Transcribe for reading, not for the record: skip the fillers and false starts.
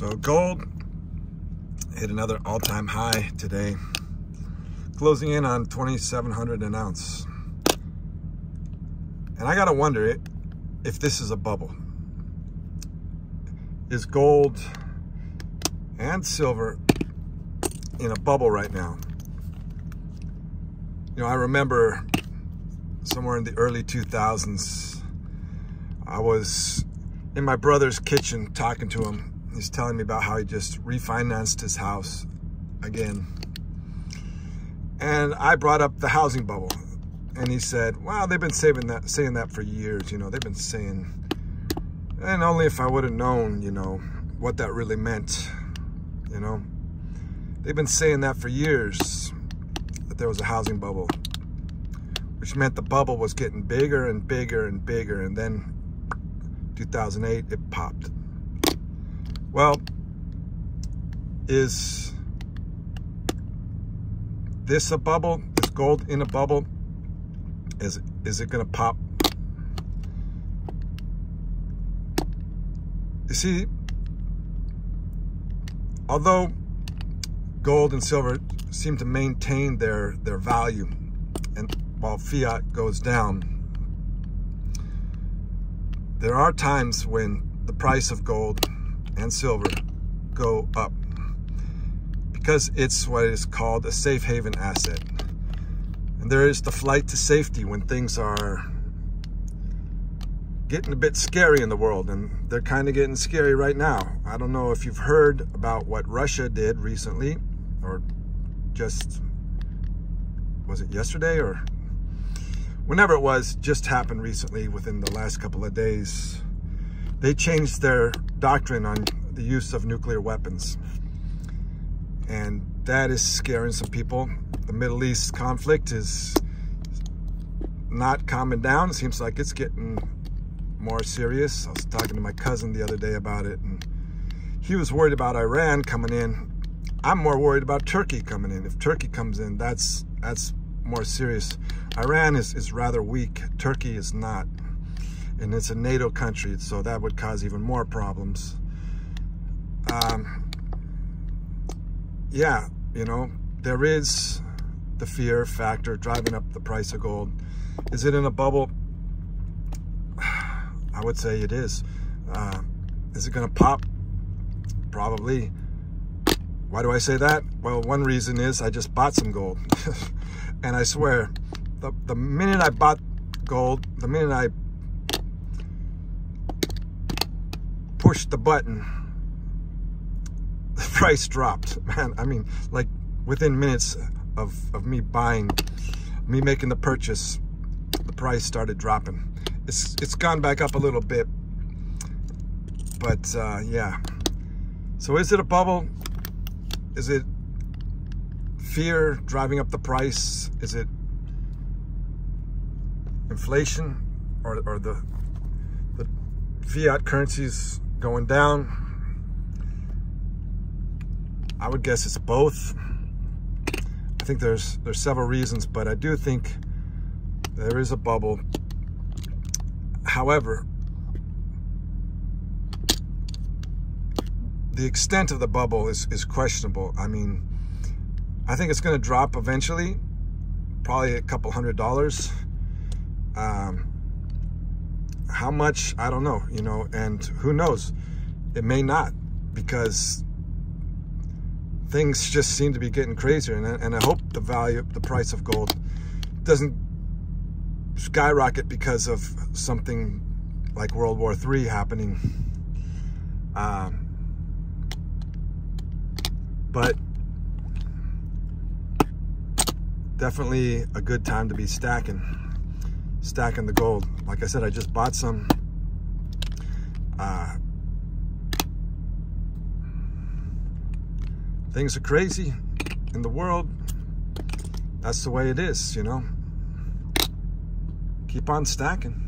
So gold hit another all-time high today, closing in on 2,700 an ounce. And I gotta wonder if this is a bubble. Is gold and silver in a bubble right now? You know, I remember somewhere in the early 2000s, I was in my brother's kitchen talking to him. He's telling me about how he just refinanced his house again. And I brought up the housing bubble. And he said, well, they've been saying that for years, you know, they've been saying, and only if I would have known, you know, what that really meant, you know. They've been saying that for years, that there was a housing bubble, which meant the bubble was getting bigger and bigger and bigger, and then 2008, it popped. Well, is this a bubble? Is gold in a bubble? Is it gonna pop? You see, although gold and silver seem to maintain their value, and while fiat goes down, there are times when the price of gold and silver go up because it's what is called a safe haven asset. And there is the flight to safety when things are getting a bit scary in the world, and they're kind of getting scary right now. I don't know if you've heard about what Russia did recently, or just, was it yesterday or whenever it was, just happened recently within the last couple of days. They changed their doctrine on the use of nuclear weapons. And that is scaring some people. The Middle East conflict is not calming down. It seems like it's getting more serious. I was talking to my cousin the other day about it, and he was worried about Iran coming in. I'm more worried about Turkey coming in. If Turkey comes in, that's more serious. Iran is rather weak. Turkey is not. And it's a NATO country, so that would cause even more problems. Yeah, you know, there is the fear factor driving up the price of gold. Is it in a bubble? I would say it is. Is it gonna pop? Probably. Why do I say that? Well, one reason is I just bought some gold. And I swear, the minute I bought gold, the minute I pushed the button, the price dropped, man. I mean, like within minutes of me buying, me making the purchase, the price started dropping. It's gone back up a little bit, but yeah. So is it a bubble? Is it fear driving up the price? Is it inflation, or the fiat currencies going down? I would guess it's both. I think there's several reasons, but I do think there is a bubble. However, the extent of the bubble is questionable. I mean, I think it's going to drop eventually, probably a couple $100. How much, I don't know, you know, and who knows, it may not, because things just seem to be getting crazier, and I hope the price of gold doesn't skyrocket because of something like World War III happening. But definitely a good time to be stacking the gold. Like I said, I just bought some. Things are crazy in the world. That's the way it is, you know. Keep on stacking.